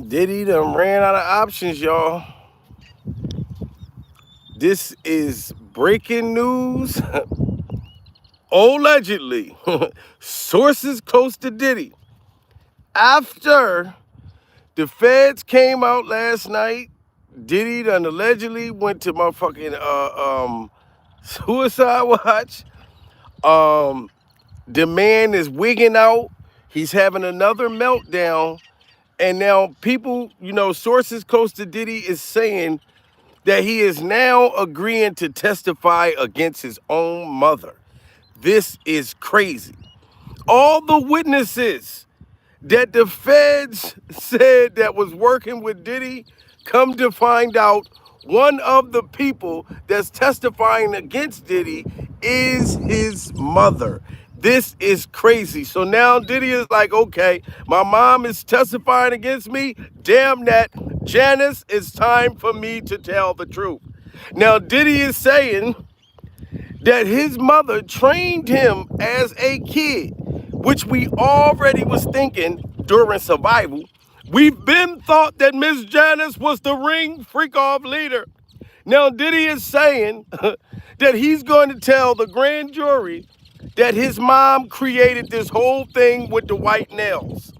Diddy done ran out of options, y'all. This is breaking news. Allegedly, sources close to Diddy. After the feds came out last night, Diddy done allegedly went to motherfucking suicide watch. Um, the man is wigging out. He's having another meltdown. And now people, sources close to Diddy is saying that he is now agreeing to testify against his own mother. This is crazy. All the witnesses that the feds said that was working with Diddy, come to find out one of the people that's testifying against Diddy is his mother. This is crazy. So now Diddy is like, okay, my mom is testifying against me. Damn that. Janice, it's time for me to tell the truth. Now Diddy is saying that his mother trained him as a kid, which we already was thinking during survival. We've been thought that Miss Janice was the ring Freakoff leader. Now Diddy is saying that he's going to tell the grand jury that his mom created this whole thing with the white nails.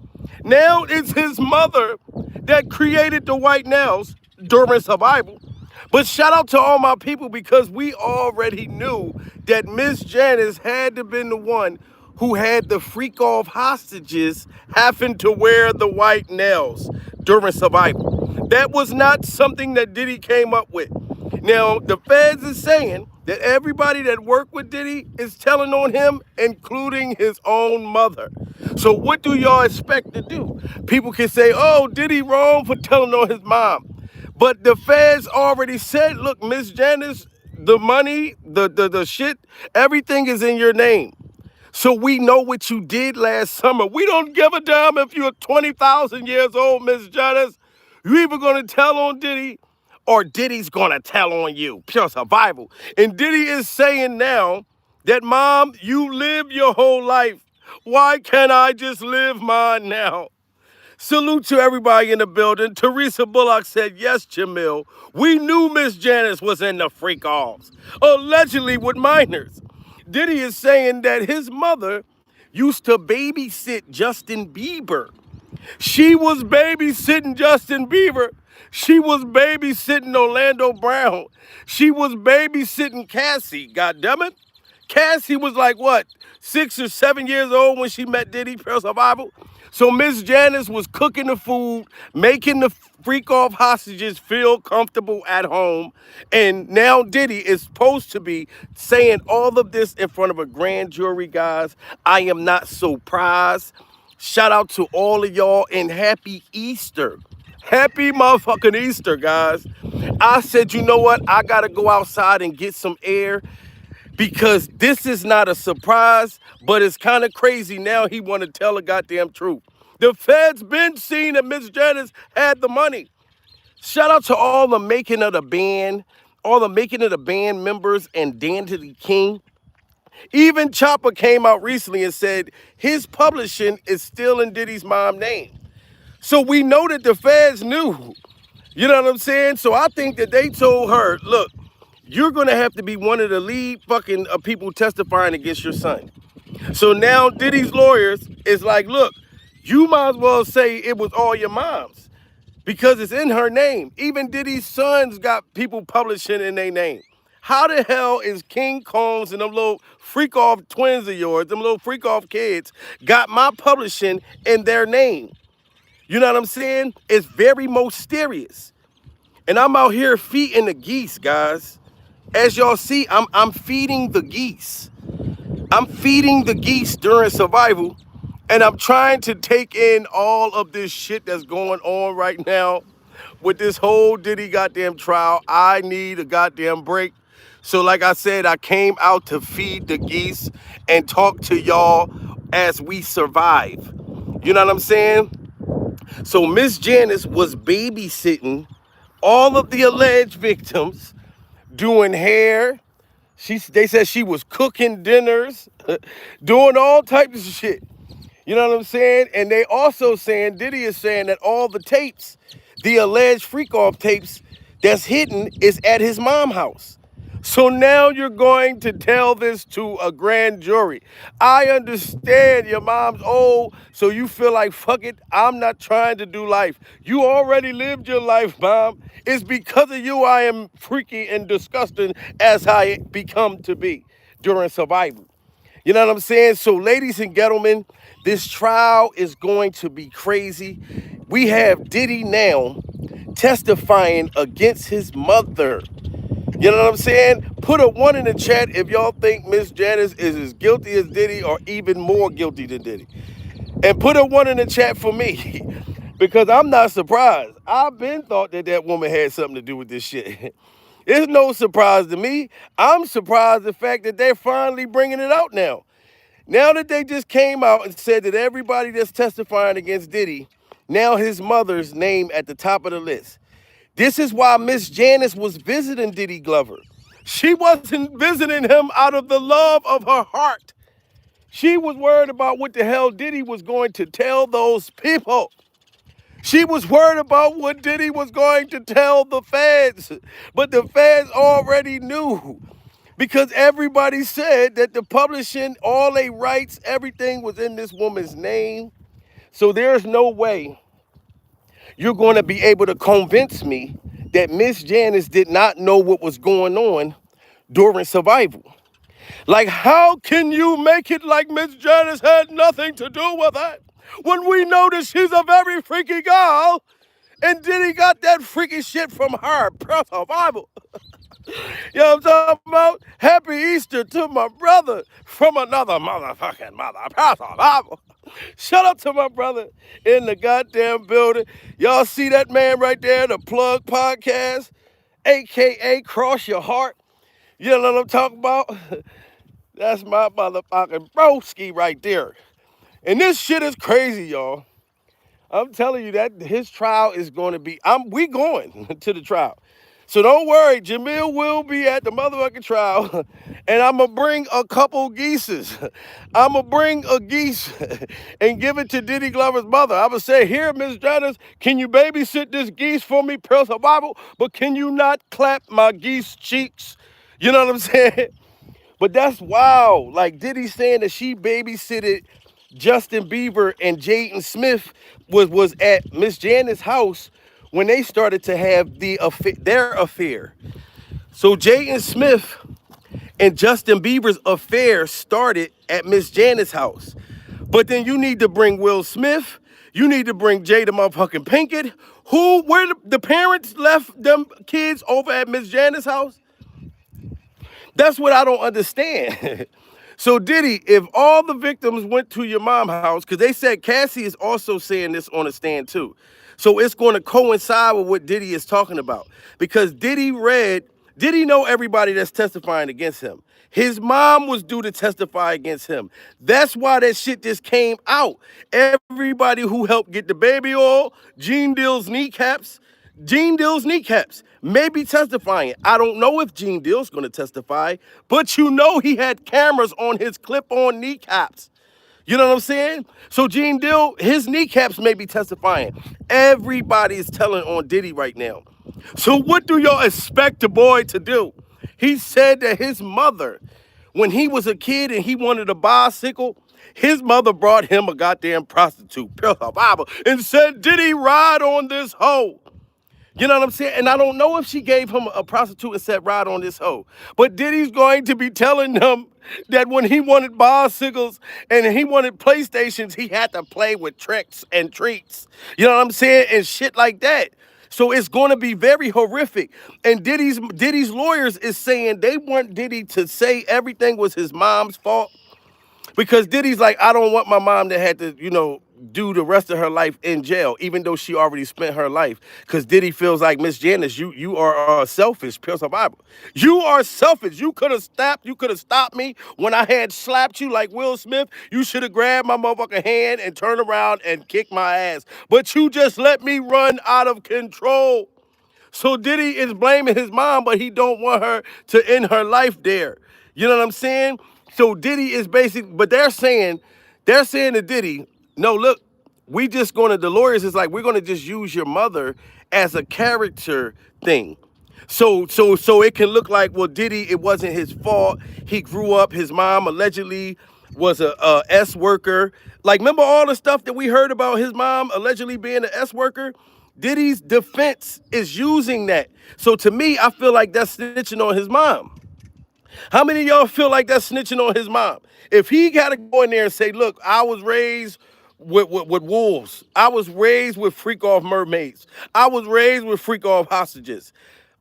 Now it's his mother that created the white nails during survival. But shout out to all my people, because we already knew that Miss Janice had to been the one who had the Freakoff hostages having to wear the white nails during survival. That was not something that Diddy came up with. Now, the feds is saying that everybody that worked with Diddy is telling on him, including his own mother. So what do y'all expect to do? People can say, oh, Diddy wrong for telling on his mom. But the feds already said, look, Miss Janice, the money, the shit, everything is in your name. So we know what you did last summer. We don't give a damn if you're 20,000 years old, Miss Janice. You either going to tell on Diddy or Diddy's going to tell on you. Pure survival. And Diddy is saying now that, Mom, you lived your whole life. Why can't I just live mine now? Salute to everybody in the building. Teresa Bullock said, yes, Jamil. We knew Miss Janice was in the freak-offs, allegedly with minors. Diddy is saying that his mother used to babysit Justin Bieber. She was babysitting Justin Bieber. She was babysitting Orlando Brown. She was babysitting Cassie, goddammit. Cassie was like, what, 6 or 7 years old when she met Diddy, Pure Survival? So Miss Janice was cooking the food, making the Freakoff hostages feel comfortable at home. And now Diddy is supposed to be saying all of this in front of a grand jury, guys. I am not surprised. Shout out to all of y'all and happy Easter. Happy motherfucking Easter, guys. I said, you know what? I got to go outside and get some air, because this is not a surprise, but it's kind of crazy now he want to tell the goddamn truth. The feds been seeing that Miss Janice had the money. Shout out to all the making of the band, all the making of the band members and Dan to the King. Even Chopper came out recently and said his publishing is still in Diddy's mom's name. So we know that the feds knew. You know what I'm saying? So I think that they told her, look, you're going to have to be one of the lead fucking people testifying against your son. So now Diddy's lawyers is like, look, you might as well say it was all your mom's, because it's in her name. Even Diddy's sons got people publishing in their name. How the hell is King Combs and them little freak-off twins of yours, them little freak-off kids, got my publishing in their name? You know what I'm saying? It's very mysterious. And I'm out here feeding the geese, guys. As y'all see, I'm feeding the geese. I'm feeding the geese during survival, and I'm trying to take in all of this shit that's going on right now with this whole Diddy goddamn trial. I need a goddamn break. So like I said, I came out to feed the geese and talk to y'all as we survive. You know what I'm saying? So Miss Janice was babysitting all of the alleged victims, doing hair. They said she was cooking dinners, doing all types of shit. You know what I'm saying? And they also saying, Diddy is saying that all the tapes, the alleged Freakoff tapes that's hidden is at his mom's house. So now you're going to tell this to a grand jury. I understand your mom's old, so you feel like, fuck it, I'm not trying to do life. You already lived your life, mom. It's because of you I am freaky and disgusting as I become to be during survival. You know what I'm saying? So, ladies and gentlemen, this trial is going to be crazy. We have Diddy now testifying against his mother. You know what I'm saying? Put a 1 in the chat if y'all think Miss Janice is as guilty as Diddy or even more guilty than Diddy. And put a 1 in the chat for me because I'm not surprised. I've been thought that that woman had something to do with this shit. It's no surprise to me. I'm surprised the fact that they're finally bringing it out now. Now that they just came out and said that everybody that's testifying against Diddy, now his mother's name at the top of the list. This is why Miss Janice was visiting Diddy Glover. She wasn't visiting him out of the love of her heart. She was worried about what the hell Diddy was going to tell those people. She was worried about what Diddy was going to tell the feds. But the feds already knew. Because everybody said that the publishing, all their rights, everything was in this woman's name. So there's no way you're going to be able to convince me that Miss Janice did not know what was going on during survival. Like, how can you make it like Miss Janice had nothing to do with it when we know that she's a very freaky girl and Diddy got that freaky shit from her? Survival. You know what I'm talking about? Happy Easter to my brother from another motherfucking mother. Survival. Shout out to my brother in the goddamn building. Y'all see that man right there, the Plug Podcast, a.k.a. Cross Your Heart. You know what I'm talking about? That's my motherfucking broski right there. And this shit is crazy, y'all. I'm telling you that his trial is going to be, we going to the trial. So don't worry, Jamil will be at the motherfucking trial, and I'm going to bring a couple geeses. I'm going to bring a geese and give it to Diddy Glover's mother. I'm going to say, here, Miss Janice, can you babysit this geese for me, Pearl Survival? But can you not clap my geese cheeks? You know what I'm saying? But that's wild. Like Diddy saying that she babysitted Justin Bieber and Jaden Smith was at Miss Janice's house when they started to have their affair. So Jaden Smith and Justin Bieber's affair started at Miss Janice's house. But then you need to bring Will Smith. You need to bring Jada motherfucking Pinkett. Where the parents left them kids over at Miss Janice's house? That's what I don't understand. So Diddy, if all the victims went to your mom's house, because they said Cassie is also saying this on the stand too. So it's going to coincide with what Diddy is talking about. Because Diddy know everybody that's testifying against him. His mom was due to testify against him. That's why that shit just came out. Everybody who helped get the baby oil, Gene Deal's kneecaps may be testifying. I don't know if Gene Deal's going to testify, but you know he had cameras on his clip-on kneecaps. You know what I'm saying? So Gene Deal, his kneecaps may be testifying. Everybody is telling on Diddy right now. So what do y'all expect the boy to do? He said that his mother, when he was a kid and he wanted a bicycle, his mother brought him a goddamn prostitute, and said, Diddy, ride on this hoe. You know what I'm saying? And I don't know if she gave him a prostitute and said, ride on this hoe. But Diddy's going to be telling them that when he wanted bicycles and he wanted PlayStations, he had to play with tricks and treats. You know what I'm saying? And shit like that. So it's going to be very horrific. And Diddy's lawyers is saying they want Diddy to say everything was his mom's fault. Because Diddy's like, I don't want my mom to have to, do the rest of her life in jail, even though she already spent her life. Because Diddy feels like, Miss Janice, you are selfish, pure survival. You are selfish. You could have stopped me when I had slapped you like Will Smith. You should have grabbed my motherfucking hand and turned around and kicked my ass. But you just let me run out of control. So Diddy is blaming his mom, but he don't want her to end her life there. You know what I'm saying? So Diddy is basically, but they're saying to Diddy, no, look, we just gonna, the lawyers is like, we're gonna just use your mother as a character thing. So it can look like, well, Diddy, it wasn't his fault. He grew up, his mom allegedly was a S worker. Like, remember all the stuff that we heard about his mom allegedly being an S worker? Diddy's defense is using that. So to me, I feel like that's snitching on his mom. How many of y'all feel like that's snitching on his mom? If he got to go in there and say, look, I was raised with wolves. I was raised with freak off mermaids. I was raised with freak off hostages.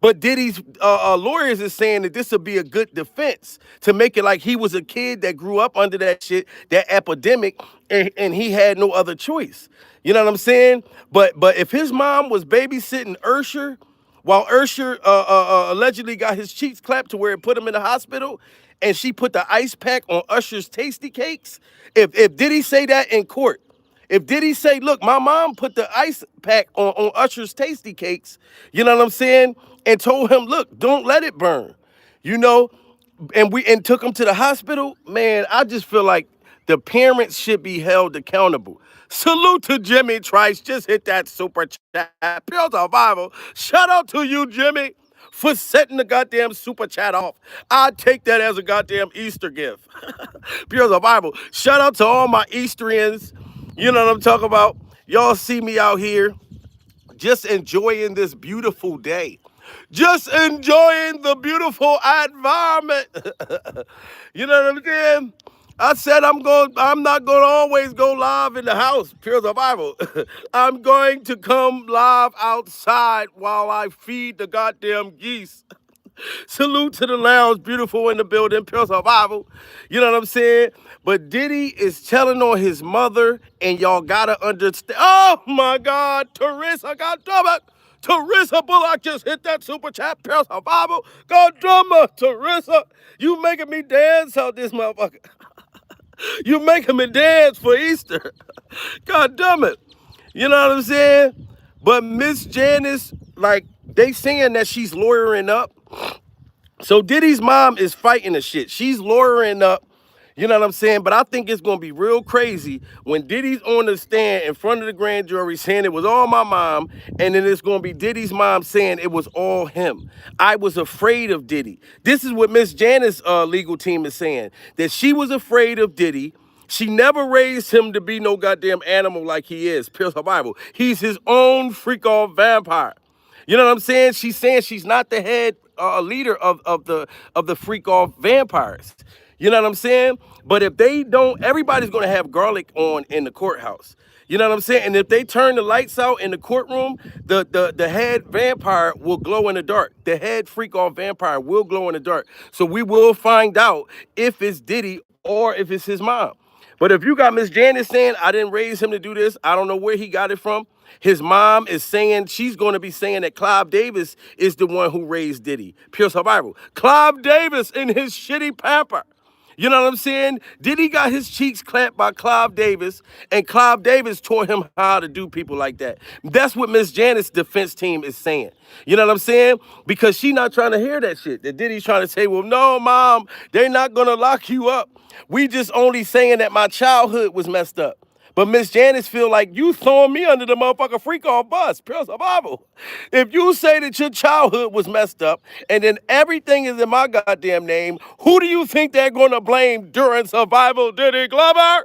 But Diddy's lawyers is saying that this would be a good defense to make it like he was a kid that grew up under that shit, that epidemic, and he had no other choice. You know what I'm saying? But if his mom was babysitting Ursher, while Ursher allegedly got his cheeks clapped to where it put him in the hospital, and she put the ice pack on Usher's tasty cakes, if Diddy say that in court, if Diddy say, look, my mom put the ice pack on Usher's tasty cakes, you know what I'm saying, and told him, look, don't let it burn, you know, and took him to the hospital, man, I just feel like the parents should be held accountable. Salute to Jimmy Trice. Just hit that super chat. Pure survival. Shout out to you, Jimmy, for setting the goddamn super chat off. I take that as a goddamn Easter gift. Pure survival. Shout out to all my Easterians. You know what I'm talking about? Y'all see me out here just enjoying this beautiful day. Just enjoying the beautiful environment. You know what I'm saying? I said I'm not going to always go live in the house, pure survival. I'm going to come live outside while I feed the goddamn geese. Salute to the lounge, beautiful in the building, pure survival. You know what I'm saying? But Diddy is telling on his mother, and y'all gotta understand. Oh my God, Teresa, goddamn it. Teresa Bullock just hit that super chat, pure survival. Goddamn it, Teresa. You making me dance out this motherfucker. You making me dance for Easter. God damn it. You know what I'm saying? But Miss Janice, like, they saying that she's lawyering up. So Diddy's mom is fighting the shit. She's lawyering up. You know what I'm saying? But I think it's going to be real crazy when Diddy's on the stand in front of the grand jury saying it was all my mom, and then it's going to be Diddy's mom saying it was all him. I was afraid of Diddy. This is what Miss Janice's legal team is saying, that she was afraid of Diddy. She never raised him to be no goddamn animal like he is. Pure survival. He's his own freak-off vampire. You know what I'm saying? She's saying she's not the head leader of the freak-off vampires. You know what I'm saying? But if they don't, everybody's gonna have garlic on in the courthouse. You know what I'm saying? And if they turn the lights out in the courtroom, the head vampire will glow in the dark. The head freak-off vampire will glow in the dark. So we will find out if it's Diddy or if it's his mom. But if you got Miss Janice saying, I didn't raise him to do this, I don't know where he got it from. His mom is saying, she's going to be saying that Clive Davis is the one who raised Diddy. Pure survival. Clive Davis in his shitty pamper. You know what I'm saying? Diddy got his cheeks clapped by Clive Davis, and Clive Davis taught him how to do people like that. That's what Miss Janice's defense team is saying. You know what I'm saying? Because she not trying to hear that shit. That Diddy's trying to say, well, no, mom, they're not going to lock you up. We just only saying that my childhood was messed up. But Miss Janice feel like you throwing me under the motherfucking freak-off bus. Pure survival. If you say that your childhood was messed up and then everything is in my goddamn name, who do you think they're going to blame during survival, Diddy Glover?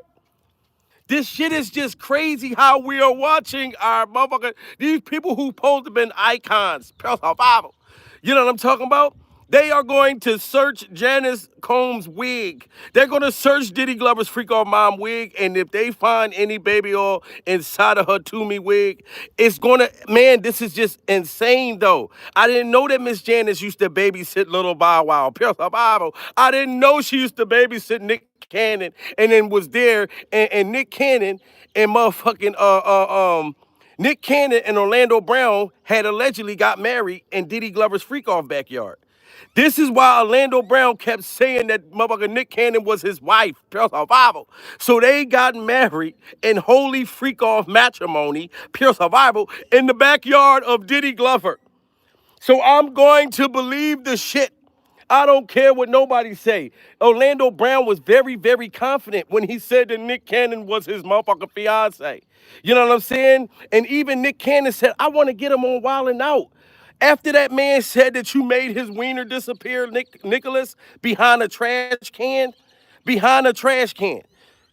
This shit is just crazy how we are watching our motherfucker, these people who supposed to have been icons, pure survival. You know what I'm talking about? They are going to search Janice Combs' wig. They're going to search Diddy Glover's freak-off mom wig, and if they find any baby oil inside of her Toomey wig, it's going to, man, this is just insane, though. I didn't know that Miss Janice used to babysit Little Bow Wow, pure survival. I didn't know she used to babysit Nick Cannon, and then was there, and Nick Cannon and motherfucking, Nick Cannon and Orlando Brown had allegedly got married in Diddy Glover's freak-off backyard. This is why Orlando Brown kept saying that motherfucker Nick Cannon was his wife, pure survival. So they got married in holy freak-off matrimony, pure survival, in the backyard of Diddy Glover. So I'm going to believe the shit I don't care what nobody say. Orlando Brown was very, very confident when he said that Nick Cannon was his motherfucking fiance. You know what I'm saying? And even Nick Cannon said, I want to get him on Wild 'N Out. After that man said that you made his wiener disappear, Nicholas, behind a trash can.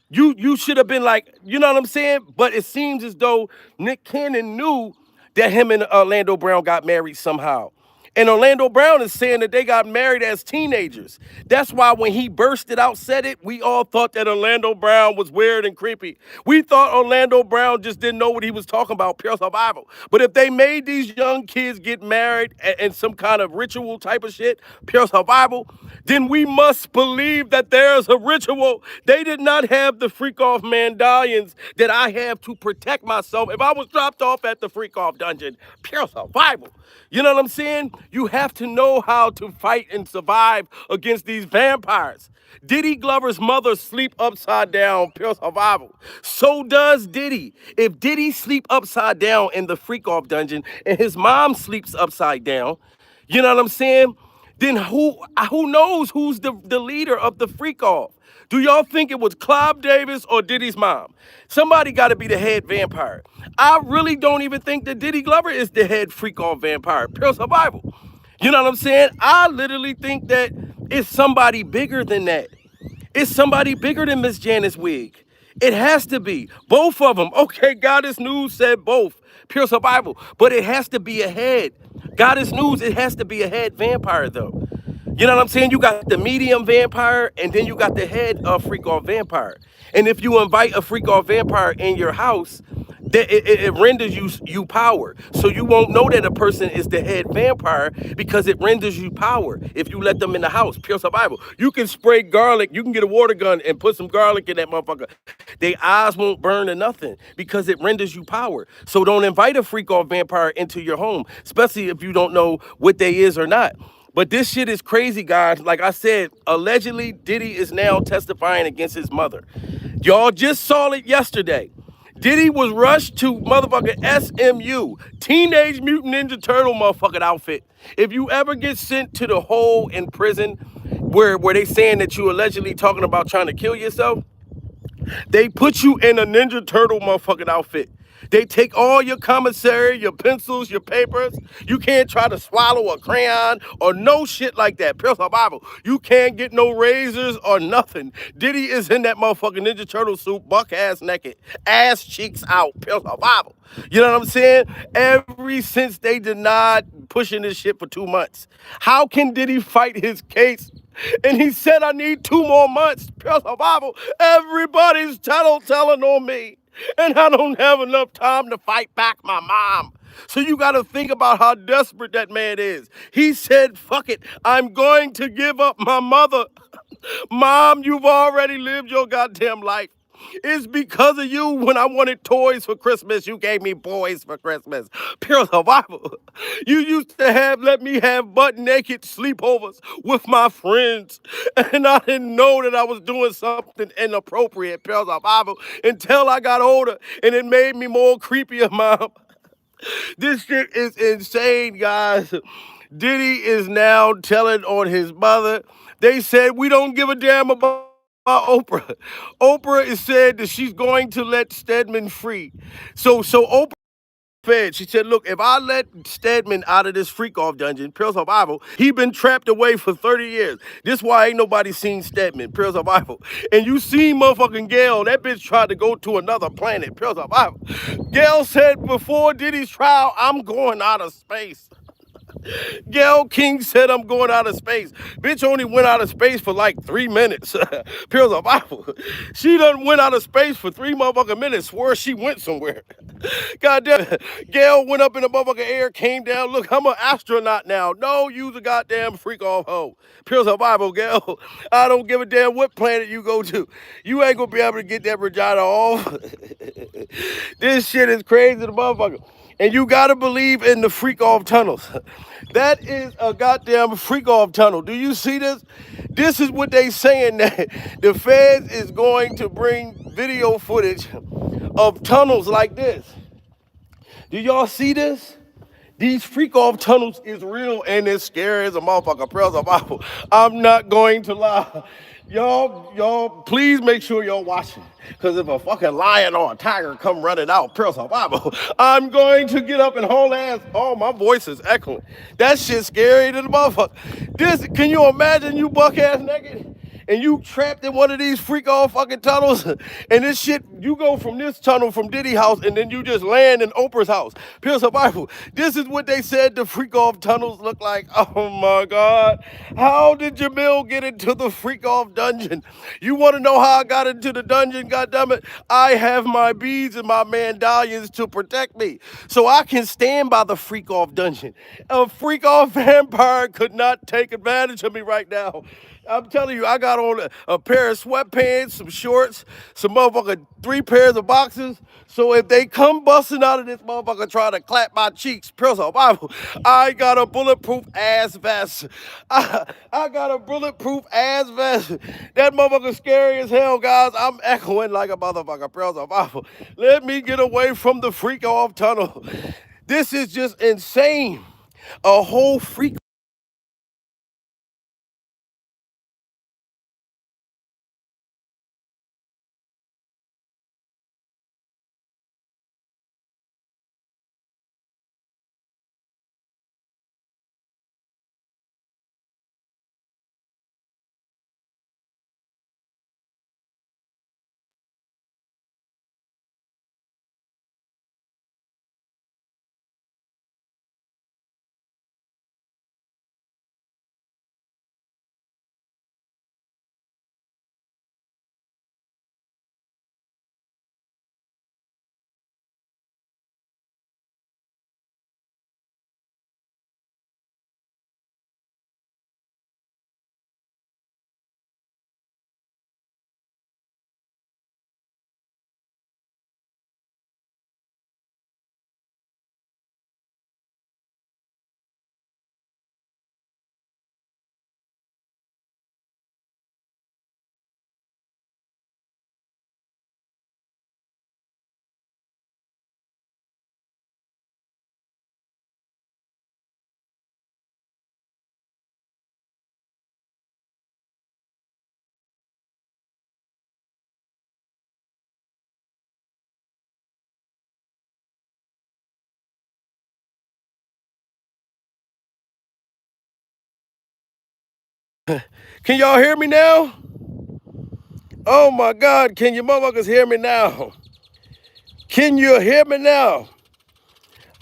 You should have been like, you know what I'm saying? But it seems as though Nick Cannon knew that him and Orlando Brown got married somehow. And Orlando Brown is saying that they got married as teenagers. That's why when he bursted out, said it, we all thought that Orlando Brown was weird and creepy. We thought Orlando Brown just didn't know what he was talking about, pure survival. But if they made these young kids get married and some kind of ritual type of shit, pure survival, then we must believe that there's a ritual. They did not have the Freakoff medallions that I have to protect myself. If I was dropped off at the Freakoff dungeon, pure survival. You know what I'm saying? You have to know how to fight and survive against these vampires. Diddy Glover's mother sleep upside down, pure survival. So does Diddy. If Diddy sleep upside down in the Freakoff dungeon and his mom sleeps upside down, you know what I'm saying? Then who knows who's the leader of the Freakoff? Do y'all think it was Clive Davis or Diddy's mom? Somebody got to be the head vampire. I really don't even think that Diddy Glover is the head Freakoff vampire. Pure survival. You know what I'm saying? I literally think that it's somebody bigger than that. It's somebody bigger than Miss Janice Wig. It has to be. Both of them. Okay, Goddess News said both. Pure survival. But it has to be a head. Goddess News, it has to be a head vampire, though. You know what I'm saying? You got the medium vampire, and then you got the head of Freakoff vampire. And if you invite a Freakoff vampire in your house, it renders you power. So you won't know that a person is the head vampire because it renders you power if you let them in the house. Pure survival. You can spray garlic. You can get a water gun and put some garlic in that motherfucker. Their eyes won't burn or nothing because it renders you power. So don't invite a Freakoff vampire into your home, especially if you don't know what they is or not. But this shit is crazy, guys. Like I said, allegedly, Diddy is now testifying against his mother. Y'all just saw it yesterday. Diddy was rushed to motherfucking SMU, Teenage Mutant Ninja Turtle motherfucking outfit. If you ever get sent to the hole in prison where they saying that you allegedly talking about trying to kill yourself, they put you in a Ninja Turtle motherfucking outfit. They take all your commissary, your pencils, your papers. You can't try to swallow a crayon or no shit like that. Pure survival. You can't get no razors or nothing. Diddy is in that motherfucking Ninja Turtle suit, buck ass naked, ass cheeks out. Pure survival. You know what I'm saying? Ever since they denied pushing this shit for 2 months. How can Diddy fight his case? And he said, I need 2 more months. Pure survival. Everybody's telling on me. And I don't have enough time to fight back my mom. So you got to think about how desperate that man is. He said, fuck it. I'm going to give up my mother. Mom, you've already lived your goddamn life. It's because of you when I wanted toys for Christmas, you gave me boys for Christmas. Pure survival. You used to let me have butt naked sleepovers with my friends. And I didn't know that I was doing something inappropriate, pure survival, until I got older and it made me more creepier, Mom. This shit is insane, guys. Diddy is now telling on his mother. They said, we don't give a damn about Oprah. Oprah is said that she's going to let Stedman free. So Oprah said, she said, look, if I let Stedman out of this Freakoff dungeon, pure survival, he been trapped away for 30 years. This why ain't nobody seen Stedman, pure survival. And you seen motherfucking Gail, that bitch tried to go to another planet, pure survival. Gail said before Diddy's trial, I'm going out of space. Gail King said, I'm going out of space. Bitch only went out of space for like 3 minutes. Pure survival. She done went out of space for 3 motherfucking minutes. Swore she went somewhere. Goddamn. Gail went up in the motherfucking air, came down. Look, I'm an astronaut now. No, you's a goddamn freak off hoe. Pure survival, Gail. I don't give a damn what planet you go to. You ain't gonna be able to get that vagina off. This shit is crazy, the motherfucker. And you gotta believe in the Freakoff tunnels. That is a goddamn Freakoff tunnel. Do you see this? This is what they saying, that the feds is going to bring video footage of tunnels like this. Do y'all see this? These Freakoff tunnels is real and it's scary as a motherfucker. Prayers of Bible. I'm not going to lie. Y'all, please make sure y'all watching. Because if a fucking lion or a tiger come running out, prayers of Bible, I'm going to get up and hold ass. Oh, my voice is echoing. That shit's scary to the motherfucker. Can you imagine you buck ass naked? And you trapped in one of these Freakoff fucking tunnels, and this shit, you go from this tunnel from Diddy house, and then you just land in Oprah's house. Pierce of Bible. This is what they said the Freakoff tunnels look like. Oh my God. How did Jamil get into the Freakoff dungeon? You want to know how I got into the dungeon, goddammit? I have my beads and my medallions to protect me. So I can stand by the Freakoff dungeon. A Freakoff vampire could not take advantage of me right now. I'm telling you, I got on a pair of sweatpants, some shorts, some motherfucking 3 pairs of boxers. So if they come busting out of this motherfucker trying to clap my cheeks, Bible, I got a bulletproof ass vest. I got a bulletproof ass vest. That motherfucker scary as hell, guys. I'm echoing like a motherfucker, Bible. Let me get away from the Freakoff tunnel. This is just insane. A whole freak. Can y'all hear me now? Oh my God, can you motherfuckers hear me now? Can you hear me now?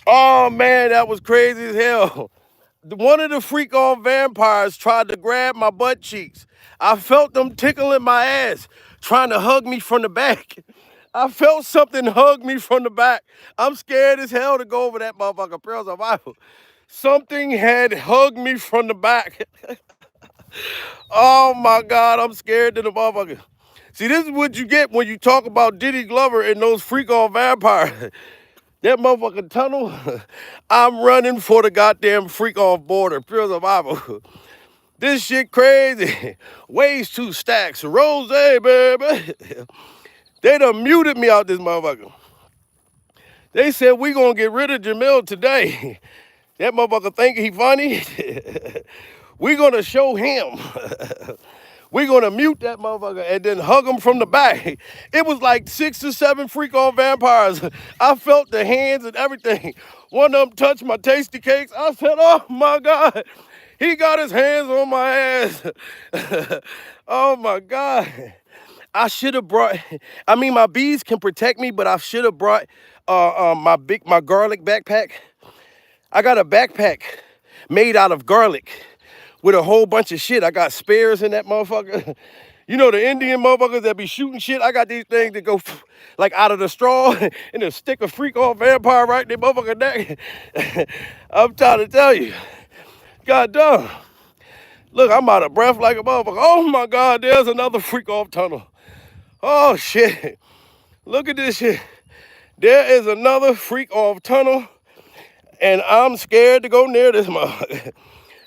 Oh man, that was crazy as hell. One of the Freakoff vampires tried to grab my butt cheeks. I felt them tickling my ass, trying to hug me from the back. I felt something hug me from the back. I'm scared as hell to go over that motherfucker. Prayers of Bible. Something had hugged me from the back. Oh my God, I'm scared to the motherfucker. See, this is what you get when you talk about Diddy Glover and those Freakoff vampires. That motherfucking tunnel, I'm running for the goddamn Freakoff border. Pure survival. This shit crazy. Ways 2 stacks. Rose, baby. They done muted me out this motherfucker. They said we gonna get rid of Jamil today. That motherfucker think he funny. We gonna show him. We gonna mute that motherfucker and then hug him from the back. It was like 6 or 7 Freakoff vampires. I felt the hands and everything. One of them touched my tasty cakes. I said, oh my God, he got his hands on my ass. Oh my God. I should have brought, I mean, my bees can protect me, but I should have brought my garlic backpack. I got a backpack made out of garlic with a whole bunch of shit. I got spares in that motherfucker. You know the Indian motherfuckers that be shooting shit? I got these things that go like out of the straw and then stick a Freakoff vampire right in their motherfucker neck. I'm trying to tell you. God damn. Look, I'm out of breath like a motherfucker. Oh my God, there's another Freakoff tunnel. Oh shit. Look at this shit. There is another Freakoff tunnel and I'm scared to go near this motherfucker.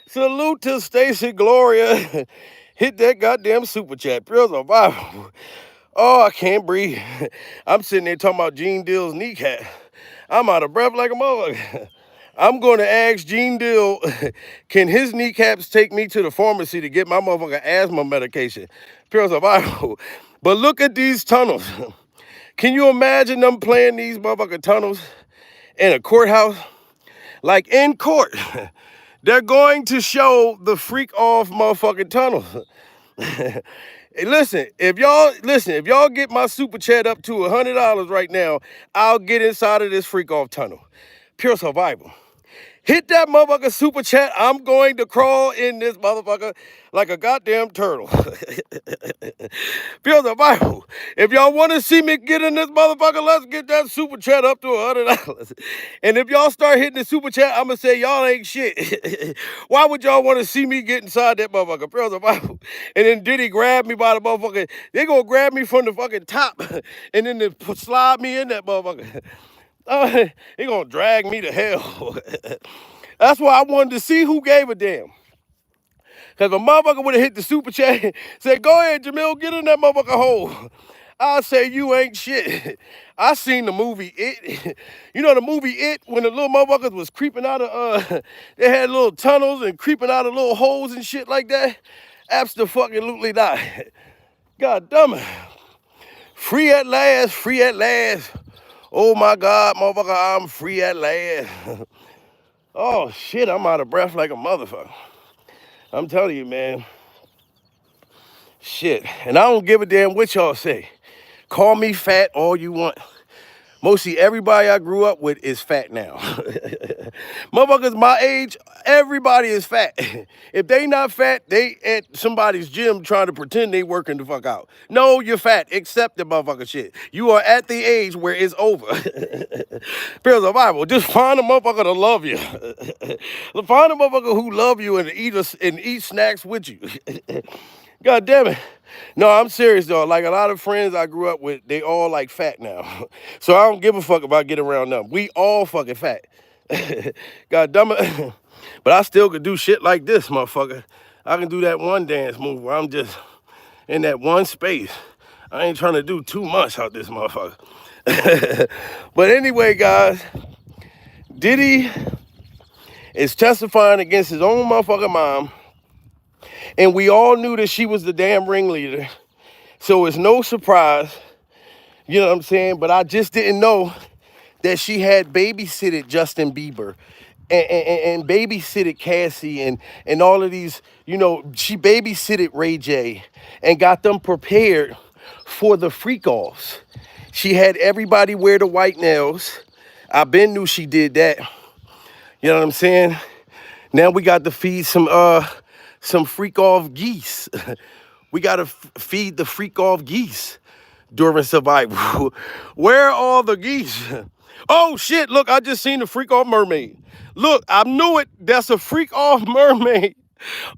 Salute to Stacy Gloria. Hit that goddamn super chat. Pure survival. Oh, I can't breathe. I'm sitting there talking about Gene Deal's kneecap. I'm out of breath like a motherfucker. I'm going to ask Gene Dill, can his kneecaps take me to the pharmacy to get my motherfucking asthma medication? Pure survival. But look at these tunnels. Can you imagine them playing these motherfucking tunnels in a courthouse? Like in court, they're going to show the Freakoff motherfucking tunnels. Hey, if y'all get my super chat up to $100 right now, I'll get inside of this Freakoff tunnel. Pure survival. Hit that motherfucker super chat. I'm going to crawl in this motherfucker like a goddamn turtle. Pure survival. If y'all want to see me get in this motherfucker, let's get that super chat up to $100. And if y'all start hitting the super chat, I'm going to say y'all ain't shit. Why would y'all want to see me get inside that motherfucker? Pure survival. And then Diddy grab me by the motherfucker. They going to grab me from the fucking top and then they slide me in that motherfucker. He gonna drag me to hell. That's why I wanted to see who gave a damn. Because if a motherfucker would have hit the super chat and said, go ahead, Jamil, get in that motherfucker hole, I'll say you ain't shit. I seen the movie It. You know the movie It, when the little motherfuckers was creeping out of, they had little tunnels and creeping out of little holes and shit like that? Absolutely not. God damn it. Free at last, free at last. Oh my God, motherfucker, I'm free at last. Oh shit, I'm out of breath like a motherfucker. I'm telling you, man. Shit. And I don't give a damn what y'all say. Call me fat all you want. Mostly everybody I grew up with is fat now. Motherfuckers my age, everybody is fat. If they not fat, they at somebody's gym trying to pretend they working the fuck out. No, you're fat. Accept the motherfucker shit. You are at the age where it's over. Pure survival. Just find a motherfucker to love you. Find a motherfucker who love you and eat snacks with you. God damn it. No, I'm serious though. Like a lot of friends I grew up with, they all like fat now. So I don't give a fuck about getting around them. We all fucking fat. God damn it. But I still could do shit like this, motherfucker. I can do that one dance move where I'm just in that one space. I ain't trying to do too much out this motherfucker. But anyway, guys, Diddy is testifying against his own motherfucking mom. And we all knew that she was the damn ringleader. So it's no surprise, you know what I'm saying? But I just didn't know that she had babysitted Justin Bieber and babysitted Cassie and all of these, you know, she babysitted Ray J and got them prepared for the freak-offs. She had everybody wear the white nails. I been knew she did that. You know what I'm saying? Now we got to feed some freak-off geese. We got to feed the freak-off geese during survival. Where are all the geese? Oh, shit, look, I just seen the freak-off mermaid. Look, I knew it. That's a freak-off mermaid.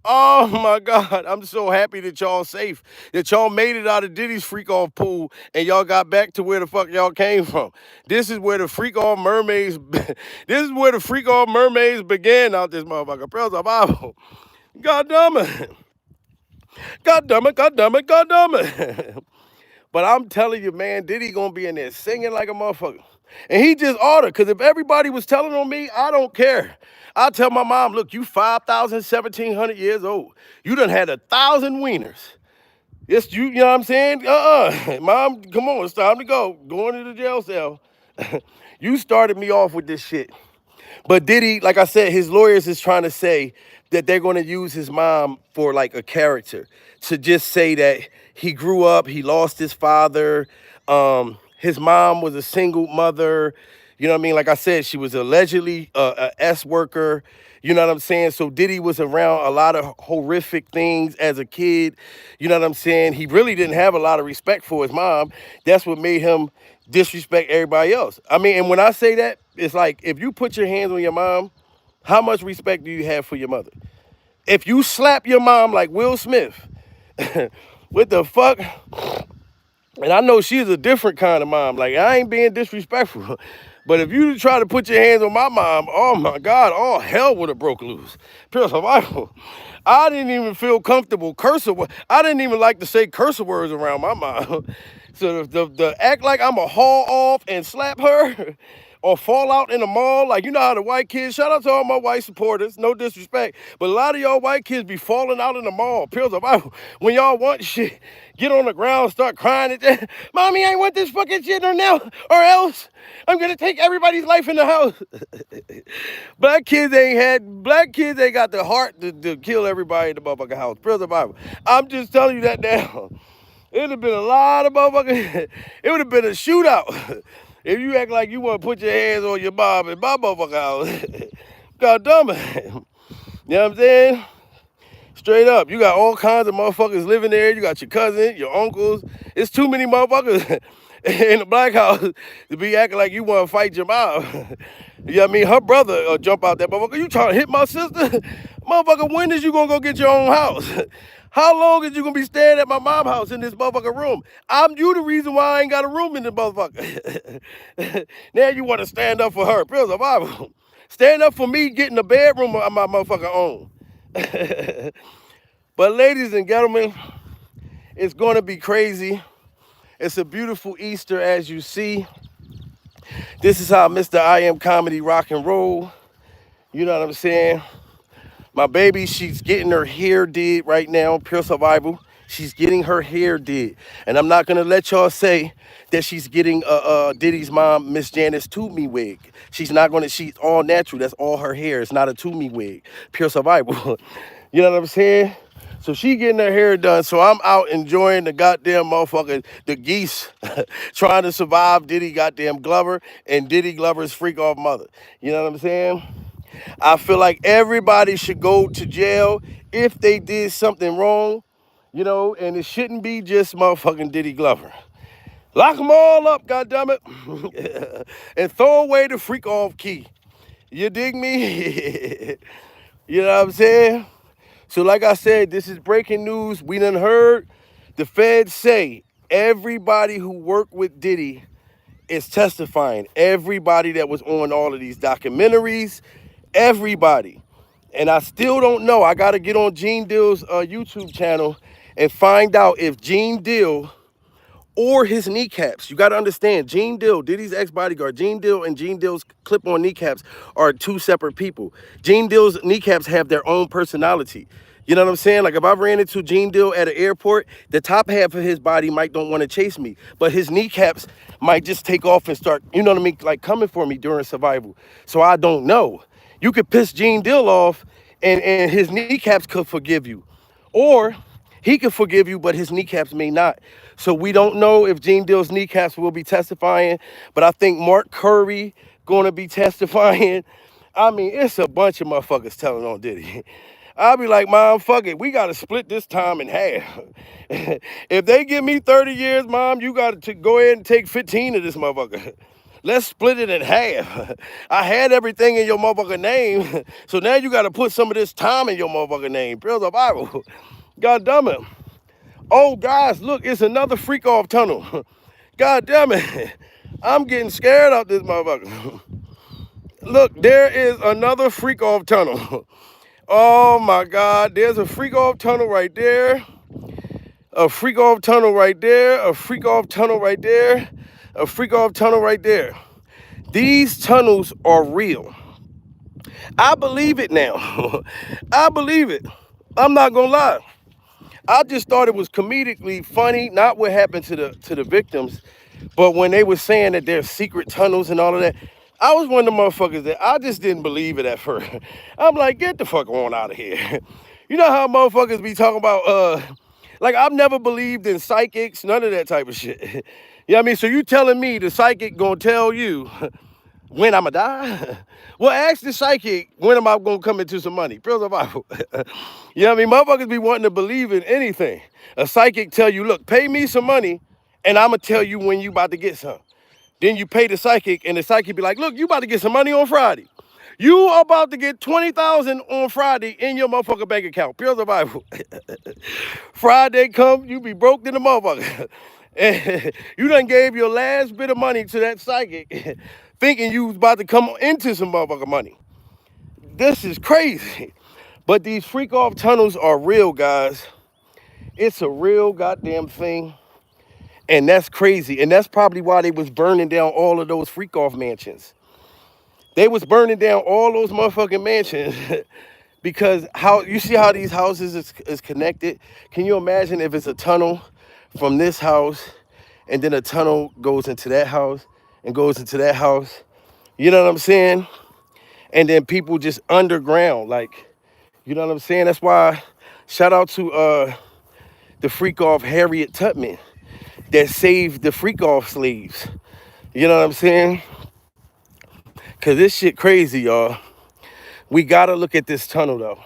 Oh, my God. I'm so happy that y'all safe, that y'all made it out of Diddy's freak-off pool and y'all got back to where the fuck y'all came from. This is where the freak-off mermaids, this is where the freak-off mermaids began out this motherfucker. Praise the Bible. God damn it. God damn it, God damn it, God damn it. But I'm telling you, man, Diddy gonna be in there singing like a motherfucker. And he just ordered, because if everybody was telling on me, I don't care. I'll tell my mom, look, you 5,000, 1,700 years old. You done had 1,000 wieners. It's you know what I'm saying? Mom, come on, it's time to go. Going to the jail cell. You started me off with this shit. But Diddy, like I said, his lawyers is trying to say that they're going to use his mom for like a character, to just say that he grew up, he lost his father, his mom was a single mother, you know what I mean? Like I said, she was allegedly a S worker, you know what I'm saying? So Diddy was around a lot of horrific things as a kid, you know what I'm saying? He really didn't have a lot of respect for his mom. That's what made him disrespect everybody else. I mean, and when I say that, it's like, if you put your hands on your mom, how much respect do you have for your mother? If you slap your mom like Will Smith, what the fuck? And I know she's a different kind of mom. Like, I ain't being disrespectful. But if you try to put your hands on my mom, oh my God, all hell would have broke loose. Pure survival. I didn't even feel comfortable cursing. I didn't even like to say curse words around my mom. So the act like I'm a haul off and slap her, or fall out in the mall. Like, you know how the white kids, shout out to all my white supporters, no disrespect, but a lot of y'all white kids be falling out in the mall. Pills of Bible. When y'all want shit, get on the ground, start crying at that. Mommy, I want this fucking shit or now, or else I'm gonna take everybody's life in the house. Black kids ain't got the heart to kill everybody in the motherfucking house. Pills of Bible. I'm just telling you that now. It would have been a lot of motherfuckers. It would have been a shootout. If you act like you want to put your hands on your mom in my motherfucker house. God damn it. You know what I'm saying? Straight up. You got all kinds of motherfuckers living there. You got your cousin, your uncles. It's too many motherfuckers in the black house to be acting like you want to fight your mom. You know what I mean? Her brother jump out that motherfucker. You trying to hit my sister? Motherfucker, when is you going to go get your own house? How long is you going to be staying at my mom's house in this motherfucking room? You the reason why I ain't got a room in this motherfucker. Now you want to stand up for her. Pills of Bible. Stand up for me getting a bedroom of my motherfucking own. But ladies and gentlemen, it's going to be crazy. It's a beautiful Easter, as you see. This is how Mr. I Am Comedy rock and roll. You know what I'm saying? My baby, she's getting her hair did right now, pure survival. She's getting her hair did. And I'm not going to let y'all say that she's getting Diddy's mom, Miss Janice Toomey wig. She's not going to, she's all natural. That's all her hair. It's not a Toomey wig. Pure survival. You know what I'm saying? So she getting her hair done. So I'm out enjoying the goddamn motherfucker, the geese, trying to survive Diddy goddamn Glover and Diddy Glover's Freakoff mother. You know what I'm saying? I feel like everybody should go to jail if they did something wrong, you know, and it shouldn't be just motherfucking Diddy Glover. Lock them all up, goddammit, and throw away the Freakoff key. You dig me? You know what I'm saying? So like I said, this is breaking news. We done heard the feds say everybody who worked with Diddy is testifying. Everybody that was on all of these documentaries, everybody. And I still don't know. I got to get on Gene Deal's YouTube channel and find out if Gene Deal or his kneecaps. You got to understand, Gene Deal, Diddy's ex-bodyguard, Gene Deal and Gene Deal's clip-on kneecaps are two separate people. Gene Deal's kneecaps have their own personality. You know what I'm saying? Like if I ran into Gene Deal at an airport, the top half of his body might don't want to chase me, but his kneecaps might just take off and start, you know what I mean, like coming for me during survival. So I don't know. You could piss Gene Deal off and his kneecaps could forgive you. Or he could forgive you, but his kneecaps may not. So we don't know if Gene Deal's kneecaps will be testifying, but I think Mark Curry going to be testifying. I mean, it's a bunch of motherfuckers telling on Diddy. I'll be like, Mom, fuck it. We got to split this time in half. If they give me 30 years, Mom, you got to go ahead and take 15 of this motherfucker. Let's split it in half. I had everything in your motherfucking name, so now you got to put some of this time in your motherfucking name. Praise the Bible. God damn it. Oh, guys, look, it's another Freakoff tunnel. God damn it. I'm getting scared of this motherfucker. Look, there is another Freakoff tunnel. Oh, my God. There's a Freakoff tunnel right there. A Freakoff tunnel right there. A Freakoff tunnel right there. A Freakoff tunnel right there. These tunnels are real. I believe it now. I believe it. I'm not going to lie. I just thought it was comedically funny, not what happened to the victims, but when they were saying that there's secret tunnels and all of that, I was one of the motherfuckers that I just didn't believe it at first. I'm like, get the fuck on out of here. You know how motherfuckers be talking about, like I've never believed in psychics, none of that type of shit. You know what I mean? So you telling me the psychic gonna tell you when I'ma die? Well, ask the psychic, when am I gonna come into some money? Praise the Bible. You know what I mean? Motherfuckers be wanting to believe in anything. A psychic tell you, look, pay me some money, and I'ma tell you when you about to get some. Then you pay the psychic, and the psychic be like, look, you about to get some money on Friday. You are about to get 20,000 on Friday in your motherfucking bank account. Pure the Bible. Friday come, you be broke in the motherfucker. And you done gave your last bit of money to that psychic, thinking you was about to come into some motherfucking money. This is crazy. But these Freakoff tunnels are real, guys. It's a real goddamn thing. And that's crazy. And that's probably why they was burning down all of those Freakoff mansions. They was burning down all those motherfucking mansions because how you see how these houses is connected? Can you imagine if it's a tunnel from this house and then a tunnel goes into that house and goes into that house? You know what I'm saying? And then people just underground, like, you know what I'm saying? That's why shout out to the Freakoff Harriet Tubman that saved the Freakoff slaves. You know what I'm saying? Cause this shit crazy, y'all. We gotta look at this tunnel though.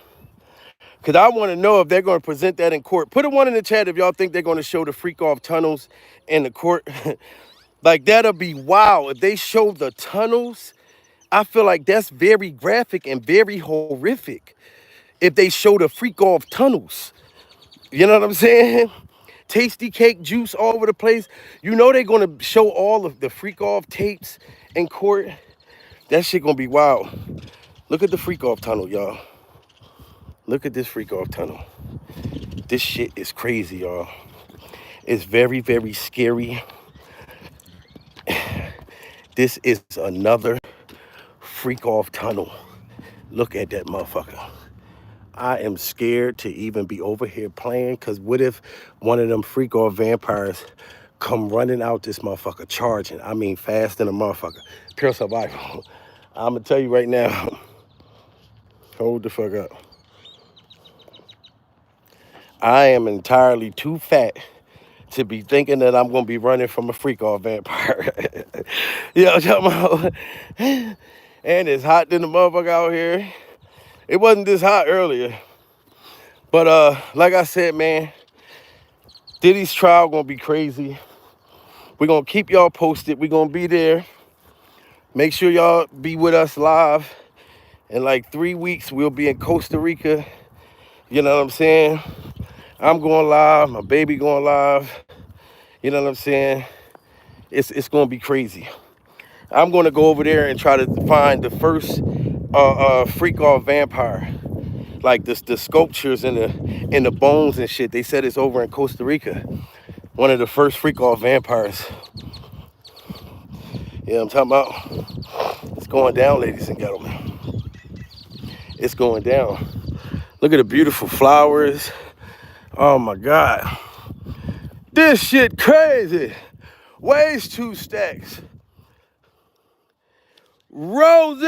Cause I wanna know if they're gonna present that in court. Put a one in the chat if y'all think they're gonna show the Freakoff tunnels in the court. Like that'll be wild. If they show the tunnels, I feel like that's very graphic and very horrific. If they show the Freakoff tunnels. You know what I'm saying? Tasty cake juice all over the place. You know they're gonna show all of the Freakoff tapes in court. That shit gonna be wild. Look at the Freakoff tunnel, y'all. Look at this Freakoff tunnel. This shit is crazy, y'all. It's very, very scary. This is another Freakoff tunnel. Look at that motherfucker. I am scared to even be over here playing, because what if one of them Freakoff vampires come running out this motherfucker charging? I mean, fast than a motherfucker. Pure survival. I'm going to tell you right now. Hold the fuck up. I am entirely too fat to be thinking that I'm going to be running from a Freakoff vampire. You know what I'm talking about? And it's hot than the motherfucker out here. It wasn't this hot earlier. But like I said, man, Diddy's trial gonna be crazy. We're gonna keep y'all posted. We're gonna be there. Make sure y'all be with us live. In like 3 weeks, we'll be in Costa Rica. You know what I'm saying? I'm going live. My baby going live. You know what I'm saying? It's gonna be crazy. I'm gonna go over there and try to find the first Freakoff vampire. Like the sculptures and the bones and shit. They said it's over in Costa Rica. One of the first Freakoff vampires. You know what I'm talking about? It's going down, ladies and gentlemen. It's going down. Look at the beautiful flowers. Oh my God. This shit crazy. Ways 2 stacks. Rose.